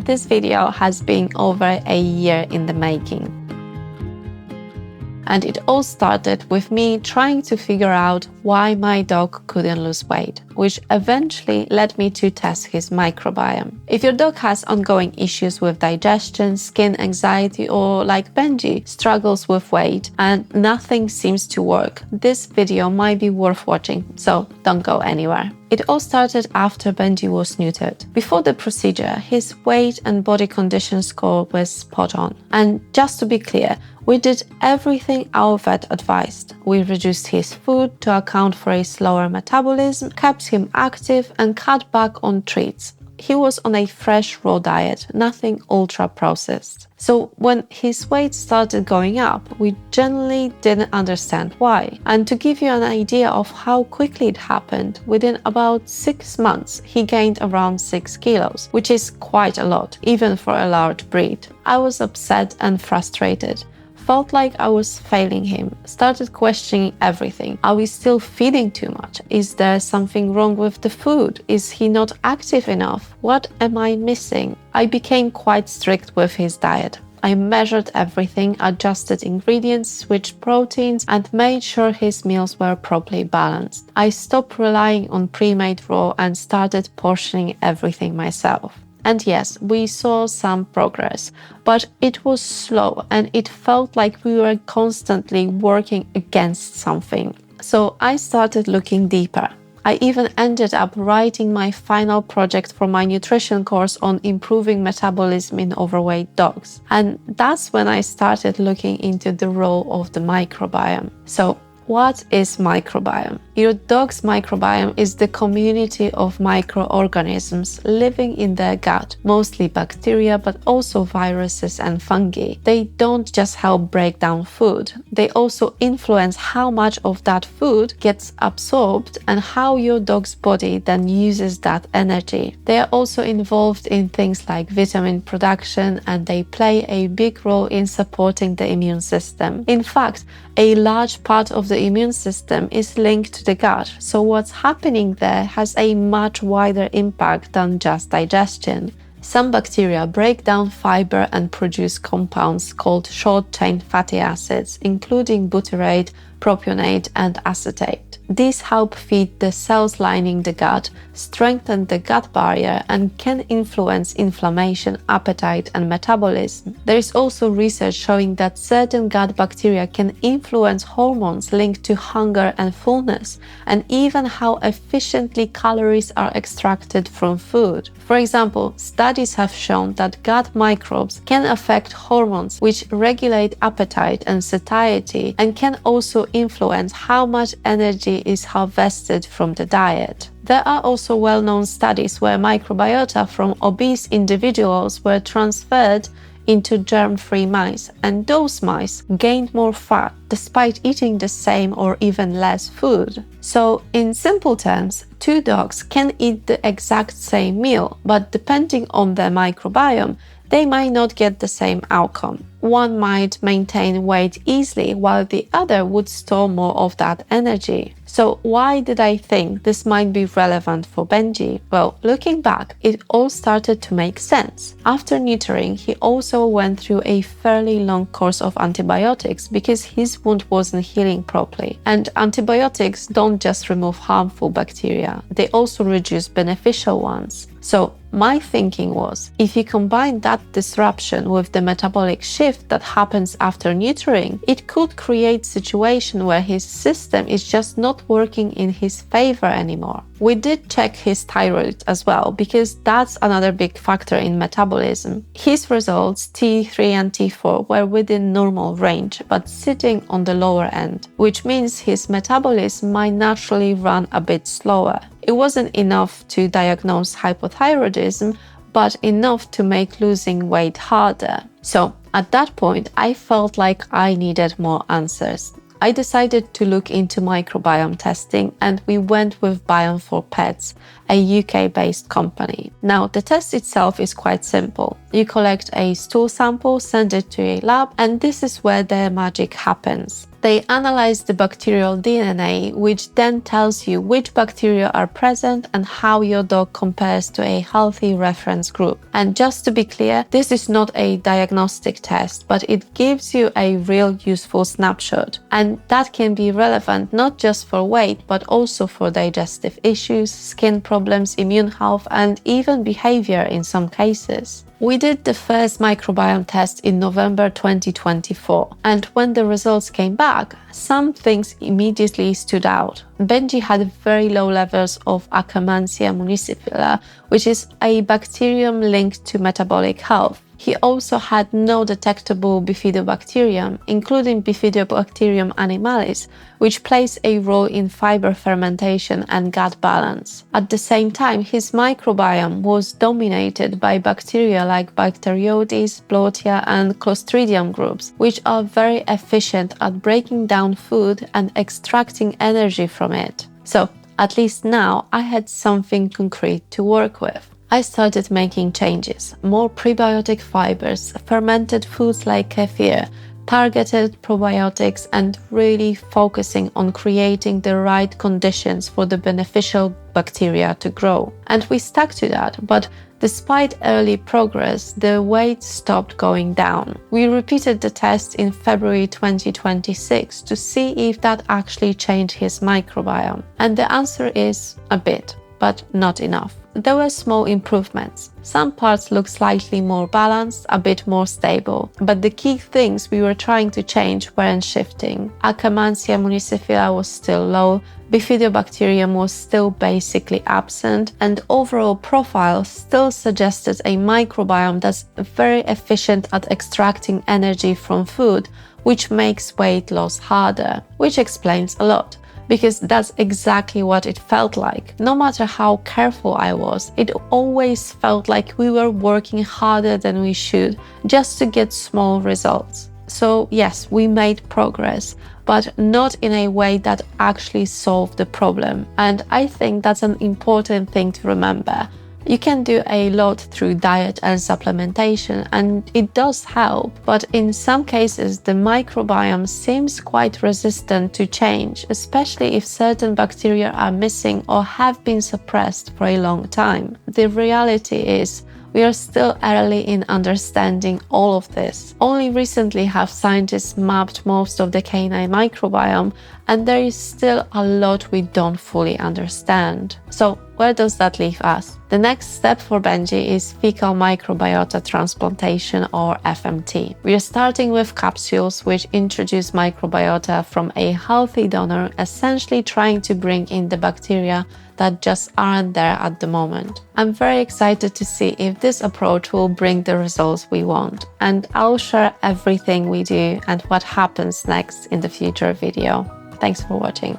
This video has been over a year in the making. And it all started with me trying to figure out why my dog couldn't lose weight, which eventually led me to test his microbiome. If your dog has ongoing issues with digestion, skin anxiety, or like Benji, struggles with weight and nothing seems to work, this video might be worth watching, so don't go anywhere. It all started after Benji was neutered. Before the procedure, his weight and body condition score was spot on. And just to be clear, we did everything our vet advised. We reduced his food to account for a slower metabolism, kept him active, and cut back on treats. He was on a fresh raw diet, nothing ultra-processed. So when his weight started going up, we generally didn't understand why. And to give you an idea of how quickly it happened, within about 6 months, he gained around 6 kilos, which is quite a lot, even for a large breed. I was upset and frustrated. Felt like I was failing him, started questioning everything. Are we still feeding too much? Is there something wrong with the food? Is he not active enough? What am I missing? I became quite strict with his diet. I measured everything, adjusted ingredients, switched proteins, and made sure his meals were properly balanced. I stopped relying on pre-made raw and started portioning everything myself. And yes, we saw some progress, but it was slow and it felt like we were constantly working against something. So I started looking deeper. I even ended up writing my final project for my nutrition course on improving metabolism in overweight dogs. And that's when I started looking into the role of the microbiome. So what is microbiome? Your dog's microbiome is the community of microorganisms living in their gut, mostly bacteria, but also viruses and fungi. They don't just help break down food, they also influence how much of that food gets absorbed and how your dog's body then uses that energy. They are also involved in things like vitamin production, and they play a big role in supporting the immune system. In fact, a large part of the immune system is linked to the gut, so what's happening there has a much wider impact than just digestion. Some bacteria break down fiber and produce compounds called short-chain fatty acids, including butyrate, propionate, and acetate. These help feed the cells lining the gut, strengthen the gut barrier, and can influence inflammation, appetite, and metabolism. There is also research showing that certain gut bacteria can influence hormones linked to hunger and fullness, and even how efficiently calories are extracted from food. For example, studies have shown that gut microbes can affect hormones which regulate appetite and satiety, and can also influence how much energy is harvested from the diet. There are also well-known studies where microbiota from obese individuals were transferred into germ-free mice, and those mice gained more fat despite eating the same or even less food. So, in simple terms, two dogs can eat the exact same meal, but depending on their microbiome, they might not get the same outcome. One might maintain weight easily, while the other would store more of that energy. So why did I think this might be relevant for Benji? Well, looking back, it all started to make sense. After neutering, he also went through a fairly long course of antibiotics because his wound wasn't healing properly. And antibiotics don't just remove harmful bacteria, they also reduce beneficial ones. So my thinking was, if you combine that disruption with the metabolic shift that happens after neutering, it could create a situation where his system is just not working in his favor anymore. We did check his thyroid as well, because that's another big factor in metabolism. His results, T3 and T4, were within normal range, but sitting on the lower end, which means his metabolism might naturally run a bit slower. It wasn't enough to diagnose hypothyroidism, but enough to make losing weight harder. So at that point, I felt like I needed more answers. I decided to look into microbiome testing, and we went with Biome for Pets, a UK-based company. Now, the test itself is quite simple. You collect a stool sample, send it to a lab, and this is where the magic happens. They analyze the bacterial DNA, which then tells you which bacteria are present and how your dog compares to a healthy reference group. And just to be clear, this is not a diagnostic test, but it gives you a real useful snapshot. And that can be relevant not just for weight, but also for digestive issues, skin problems, immune health, and even behavior in some cases. We did the first microbiome test in November 2024, and when the results came back, some things immediately stood out. Benji had very low levels of Akkermansia municipula, which is a bacterium linked to metabolic health. He also had no detectable bifidobacterium, including Bifidobacterium animalis, which plays a role in fiber fermentation and gut balance. At the same time, his microbiome was dominated by bacteria like Bacteroides, Blotia, and Clostridium groups, which are very efficient at breaking down food and extracting energy from it. So, at least now, I had something concrete to work with. I started making changes: more prebiotic fibers, fermented foods like kefir, targeted probiotics, and really focusing on creating the right conditions for the beneficial bacteria to grow. And we stuck to that, but despite early progress, the weight stopped going down. We repeated the test in February 2026 to see if that actually changed his microbiome. And the answer is a bit, but not enough. There were small improvements. Some parts looked slightly more balanced, a bit more stable, but the key things we were trying to change weren't shifting. Akkermansia municipula was still low, Bifidobacterium was still basically absent, and overall profile still suggested a microbiome that's very efficient at extracting energy from food, which makes weight loss harder, which explains a lot. Because that's exactly what it felt like. No matter how careful I was, it always felt like we were working harder than we should just to get small results. So yes, we made progress, but not in a way that actually solved the problem. And I think that's an important thing to remember. You can do a lot through diet and supplementation, and it does help, but in some cases the microbiome seems quite resistant to change, especially if certain bacteria are missing or have been suppressed for a long time. The reality is, we are still early in understanding all of this. Only recently have scientists mapped most of the canine microbiome, and there is still a lot we don't fully understand. So where does that leave us? The next step for Benji is faecal microbiota transplantation, or FMT. We are starting with capsules which introduce microbiota from a healthy donor, essentially trying to bring in the bacteria that just aren't there at the moment. I'm very excited to see if this approach will bring the results we want, and I'll share everything we do and what happens next in the future video. Thanks for watching.